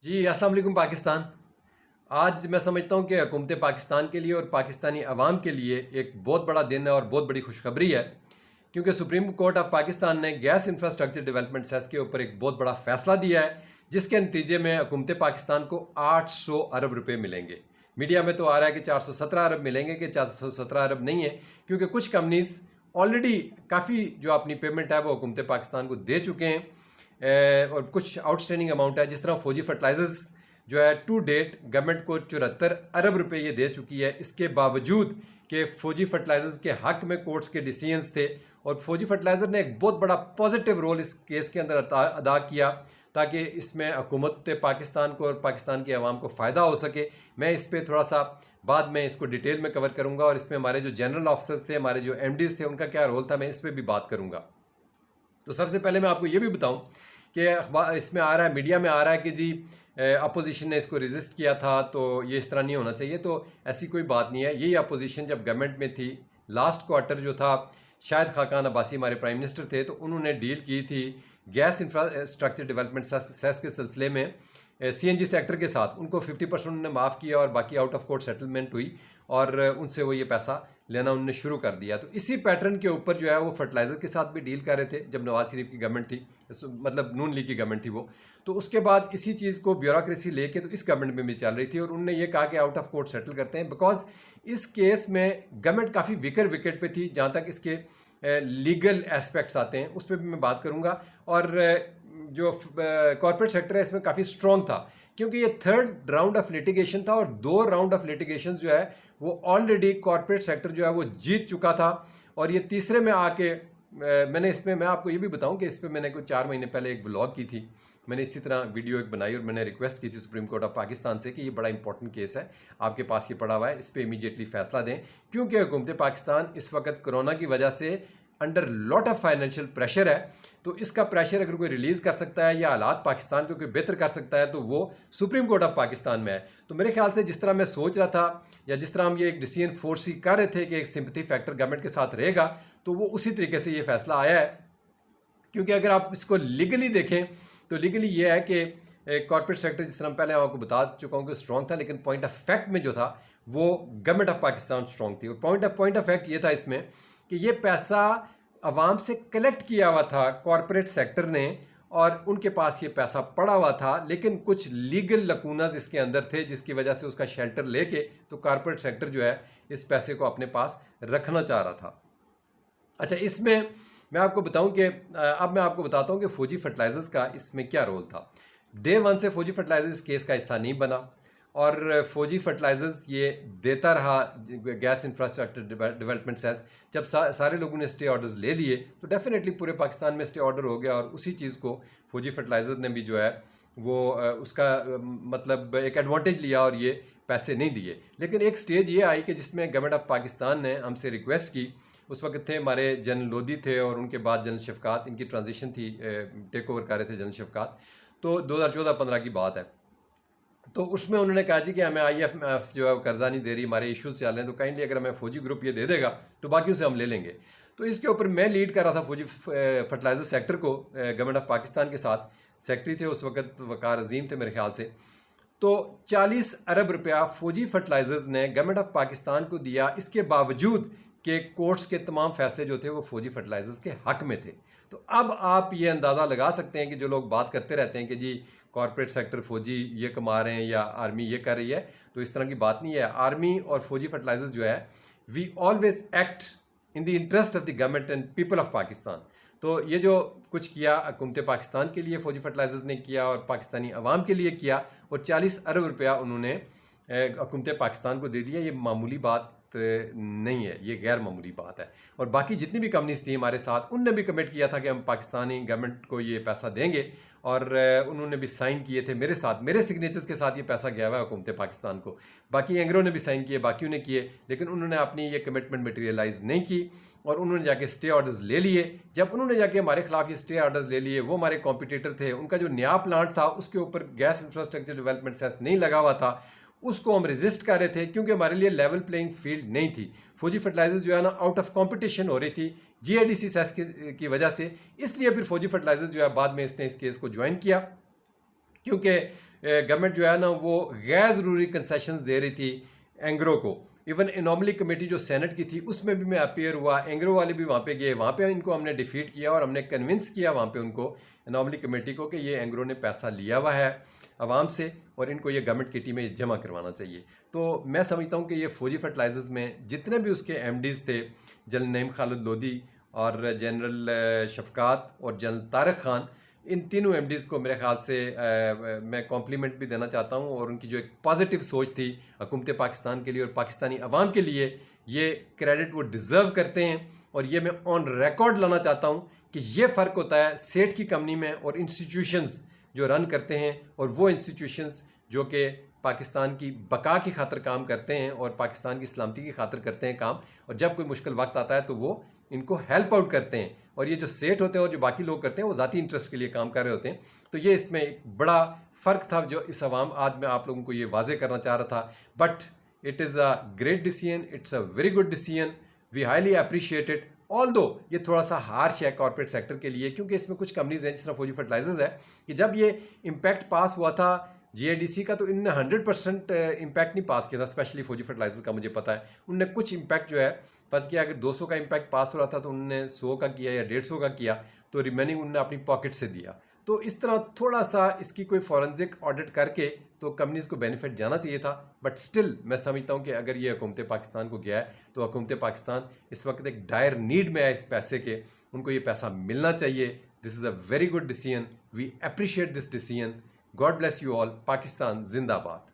जी, अस्सलाम वालेकुम पाकिस्तान। आज मैं समझता हूँ कि हुकूमत पाकिस्तान के लिए और पाकिस्तानी अवाम के लिए एक बहुत बड़ा दिन है और बहुत बड़ी खुशखबरी है, क्योंकि सुप्रीम कोर्ट ऑफ पाकिस्तान ने गैस इंफ्रास्ट्रक्चर डेवलपमेंट सेस के ऊपर एक बहुत बड़ा फैसला दिया है, जिसके नतीजे में हुकूमत पाकिस्तान को 800 अरब रुपए मिलेंगे। मीडिया में तो आ रहा है कि 417 अरब मिलेंगे, कि 417 अरब नहीं है, क्योंकि कुछ कंपनीज ऑलरेडी काफ़ी जो अपनी पेमेंट है वो हुकूमत पाकिस्तान को दे चुके हैं। और कुछ आउटस्टैंडिंग अमाउंट है, जिस तरह फौजी फर्टिलाइजर्स जो है टू डेट गवर्नमेंट को 74 अरब रुपए ये दे चुकी है। इसके बावजूद कि फौजी फर्टिलाइजर्स के हक में कोर्ट्स के डिसीजंस थे, और फौजी फर्टिलाइजर ने एक बहुत बड़ा पॉजिटिव रोल इस केस के अंदर अदा किया, ताकि इसमें हुकूमत पाकिस्तान को और पाकिस्तान के अवाम को फ़ायदा हो सके। मैं इस पर थोड़ा सा बाद में इसको डिटेल में कवर करूँगा, और इसमें हमारे जो जनरल ऑफिसर्स थे, हमारे जो एमडीज़ थे, उनका क्या रोल था, मैं इस पर भी बात करूँगा। तो सबसे पहले मैं आपको ये भी बताऊं कि अखबार इसमें आ रहा है, मीडिया में आ रहा है कि जी अपोजिशन ने इसको रेजिस्ट किया था, तो ये इस तरह नहीं होना चाहिए। तो ऐसी कोई बात नहीं है। यही अपोजिशन जब गवर्नमेंट में थी, लास्ट क्वार्टर जो था, शायद खाकान अब्बासी हमारे प्राइम मिनिस्टर थे, तो उन्होंने डील की थी गैस इंफ्रास्ट्रक्चर डेवलपमेंट सेस के सिलसिले में सीएनजी सेक्टर के साथ। उनको 50% उन्होंने माफ़ किया, और बाकी आउट ऑफ कोर्ट सेटलमेंट हुई, और उनसे वो ये पैसा लेना उन्होंने शुरू कर दिया। तो इसी पैटर्न के ऊपर जो है वो फर्टिलाइज़र के साथ भी डील कर रहे थे जब नवाज शरीफ की गवर्नमेंट थी, मतलब नून लीग की गवर्नमेंट थी वो। तो उसके बाद इसी चीज़ को ब्यूरोक्रेसी लेके तो इस गवर्नमेंट में भी चल रही थी, और उन्होंने ये कहा कि आउट ऑफ कोर्ट सेटल करते हैं, बिकॉज इस केस में गवर्नमेंट काफ़ी वीकर विकेट पे थी जहाँ तक इसके लीगल एस्पेक्ट्स आते हैं, उस पर भी मैं बात करूँगा। और जो कॉर्पोरेट सेक्टर है इसमें काफ़ी स्ट्रॉन्ग था, क्योंकि ये थर्ड राउंड ऑफ लिटिगेशन था, और 2 राउंड ऑफ लिटिगेशन जो है वो ऑलरेडी कॉर्पोरेट सेक्टर जो है वो जीत चुका था। और ये तीसरे में आके मैं आपको ये भी बताऊं कि इस पर मैंने कोई 4 महीने पहले एक ब्लॉग की थी। मैंने इसी तरह वीडियो एक बनाई, और मैंने रिक्वेस्ट की थी सुप्रीम कोर्ट ऑफ पाकिस्तान से कि ये बड़ा इंपॉर्टेंट केस है, आपके पास ये पड़ा हुआ है, इस पर इमीडिएटली फैसला दें, क्योंकि हुकूमत पाकिस्तान इस वक्त कोरोना की वजह से under lot of financial pressure है। तो इसका प्रेशर अगर कोई रिलीज़ कर सकता है या हालात पाकिस्तान को कोई बेहतर कर सकता है, तो वो सुप्रीम कोर्ट ऑफ पाकिस्तान में है। तो मेरे ख्याल से जिस तरह मैं सोच रहा था, या जिस तरह हम ये एक डिसीजन फोर्स कर रहे थे कि एक सिंपैथी फैक्टर गवर्नमेंट के साथ रहेगा, तो वो उसी तरीके से ये फैसला आया है। क्योंकि अगर आप इसको लीगली देखें तो लीगली ये है कि कॉर्पोरेट सेक्टर, जिस तरह पहले आपको बता चुका हूँ कि स्ट्रॉन्ग था, लेकिन पॉइंट ऑफ फैक्ट में जो था वो गवर्नमेंट ऑफ पाकिस्तान स्ट्रॉन्ग थी। और पॉइंट ऑफ फैक्ट ये था इसमें कि ये पैसा अवाम से कलेक्ट किया हुआ था कॉर्पोरेट सेक्टर ने, और उनके पास ये पैसा पड़ा हुआ था, लेकिन कुछ लीगल लकूनस इसके अंदर थे, जिसकी वजह से उसका शेल्टर लेके तो कॉर्पोरेट सेक्टर जो है इस पैसे को अपने पास रखना चाह रहा था। अच्छा, इसमें मैं आपको बताऊं कि अब मैं आपको बताता हूं कि फौजी फर्टिलाइजर्स का इसमें क्या रोल था। डे 1 से फौजी फर्टिलाइजर्स केस का हिस्सा नहीं बना, और फौजी फर्टिलाइजर्स ये देता रहा गैस इंफ्रास्ट्रक्चर डेवलपमेंट सेस। जब सारे लोगों ने स्टे ऑर्डर्स ले लिए, तो डेफिनेटली पूरे पाकिस्तान में स्टे ऑर्डर हो गया, और उसी चीज़ को फौजी फर्टिलाइजर्स ने भी जो है वो उसका मतलब एक एडवांटेज लिया, और ये पैसे नहीं दिए। लेकिन एक स्टेज ये आई कि जिसमें गवर्नमेंट ऑफ पाकिस्तान ने हमसे रिक्वेस्ट की। उस वक्त थे हमारे जनरल लोधी थे, और उनके बाद जनरल शफकात, इनकी ट्रांजिशन थी, टेक ओवर कर रहे थे जनरल शफकात। तो 2014-15 की बात है। तो उसमें उन्होंने कहा जी कि हमें IMF जो है कर्जा नहीं दे रही, हमारे इश्यूज चल रहे हैं, तो काइंडली अगर हमें फौजी ग्रुप ये दे देगा तो बाकियों से हम ले लेंगे। तो इसके ऊपर मैं लीड कर रहा था फौजी फर्टिलाइजर सेक्टर को, गवर्नमेंट ऑफ पाकिस्तान के साथ। सेक्रेटरी थे उस वक्त वकार अजीम थे मेरे ख्याल से। तो 40 अरब रुपया फौजी फर्टिलाइजर्स ने गवर्नमेंट ऑफ पाकिस्तान को दिया, इसके बावजूद कि कोर्ट्स के तमाम फैसले जो थे वो फौजी फर्टिलाइजर्स के हक में थे। तो अब आप ये अंदाज़ा लगा सकते हैं कि जो लोग बात करते रहते हैं कि जी कॉर्पोरेट सेक्टर फौजी ये कमा रहे हैं या आर्मी ये कर रही है, तो इस तरह की बात नहीं है। आर्मी और फौजी फर्टिलाइजर्स जो है, we always act in the interest of the government and people of Pakistan. तो ये जो कुछ किया हुकूमत पाकिस्तान के लिए फौजी फर्टिलाइजर्स ने किया, और पाकिस्तानी अवाम के लिए किया, और 40 अरब रुपया उन्होंने हुकूमत पाकिस्तान को दे दिया। ये मामूली बात नहीं है, ये गैर मामूली बात है। और बाकी जितनी भी कंपनीज थी हमारे साथ, उनने भी कमिट किया था कि हम पाकिस्तानी गवर्नमेंट को ये पैसा देंगे, और उन्होंने भी साइन किए थे मेरे साथ, मेरे सिग्नेचर्स के साथ ये पैसा गया हुआ है हुकूमत पाकिस्तान को। बाकी एंग्रो ने भी साइन किए, बाकियों ने किए, लेकिन उन्होंने अपनी ये कमिटमेंट मटेरियलाइज नहीं की, और उन्होंने जाके स्टे ऑर्डर्स ले लिए। जब उन्होंने जाके हमारे खिलाफ ये स्टे ऑर्डर्स ले लिए, वो हमारे कॉम्पिटिटर थे, उनका जो नया प्लांट था उसके ऊपर गैस इंफ्रास्ट्रक्चर डेवलपमेंट सेस नहीं लगा हुआ था, उसको हम रेजिस्ट कर रहे थे, क्योंकि हमारे लिए लेवल प्लेइंग फील्ड नहीं थी। फौजी फर्टिलाइजर्स जो है ना आउट ऑफ कंपटीशन हो रही थी GIDC सेस की वजह से, इसलिए फिर फौजी फर्टिलाइजर्स जो है बाद में इसने इस केस को ज्वाइन किया, क्योंकि गवर्नमेंट जो है ना वो गैर ज़रूरी कंसेशंस दे रही थी एंग्रो को। इवन एनॉमली कमेटी जो सेनेट की थी उसमें भी मैं अपीयर हुआ, एंग्रो वाले भी वहाँ पे गए, वहाँ पे इनको हमने डिफीट किया और हमने कन्विंस किया वहाँ पे उनको, एनॉमली कमेटी को, कि ये एंग्रो ने पैसा लिया हुआ है आवाम से और इनको ये गवर्नमेंट किटी में जमा करवाना चाहिए। तो मैं समझता हूँ कि ये फौजी फर्टिलाइजर्स में जितने भी उसके एमडीज़ थे, जनरल नईम खालिद लोधी और जनरल शफकात और जनरल तारिक खान, इन तीनों एमडीज़ को मेरे ख्याल से मैं कॉम्प्लीमेंट भी देना चाहता हूँ और उनकी जो एक पॉजिटिव सोच थी हुकूमत पाकिस्तान के लिए और पाकिस्तानी अवाम के लिए, ये क्रेडिट वो डिज़र्व करते हैं। और ये मैं ऑन रिकॉर्ड लाना चाहता हूँ कि ये फ़र्क होता है सेठ की कंपनी में और इंस्टीट्यूशंस जो रन करते हैं, और वो इंस्टीट्यूशंस जो कि पाकिस्तान की बका की खातर काम करते हैं और पाकिस्तान की सलामती की खातर करते हैं काम, और जब कोई मुश्किल वक्त आता है तो वो इनको हेल्प आउट करते हैं। और ये जो सेठ होते हैं और जो बाकी लोग करते हैं वो ज़ाती इंटरेस्ट के लिए काम कर रहे होते हैं। तो ये इसमें एक बड़ा फ़र्क था जो इस अवाम, आज मैं आप लोगों को ये वाजे करना चाह रहा था। But it is a great decision, it's a very good decision, we highly appreciate it. Although ये थोड़ा सा हार्श है कॉर्पोरेट सेक्टर के लिए, क्योंकि इसमें कुछ कंपनीज हैं जिस तरह फौजी फर्टिलाइजर्स है कि जब ये इम्पैक्ट पास हुआ था जीआईडीसी का तो इनने 100% इम्पैक्ट नहीं पास किया था, स्पेशली फौजी फर्टिलाइजर्स का मुझे पता है। उनने कुछ इम्पैक्ट जो है फर्ज किया, अगर 200 का इम्पैक्ट पास हो रहा था तो उन्होंने 100 का किया या 150 का किया, तो रिमेनिंग उन्होंने अपनी पॉकेट से दिया। तो इस तरह थोड़ा सा इसकी कोई फॉरेंसिक ऑडिट करके तो कंपनीज को बेनिफिट जाना चाहिए था। बट स्टिल मैं समझता हूँ कि अगर ये हुकूमत पाकिस्तान को गया है तो हुकूमत पाकिस्तान इस वक्त एक डायर नीड में है इस पैसे के, उनको ये पैसा मिलना चाहिए। This is a very good decision, we appreciate this decision. God bless you all. Pakistan जिंदाबाद।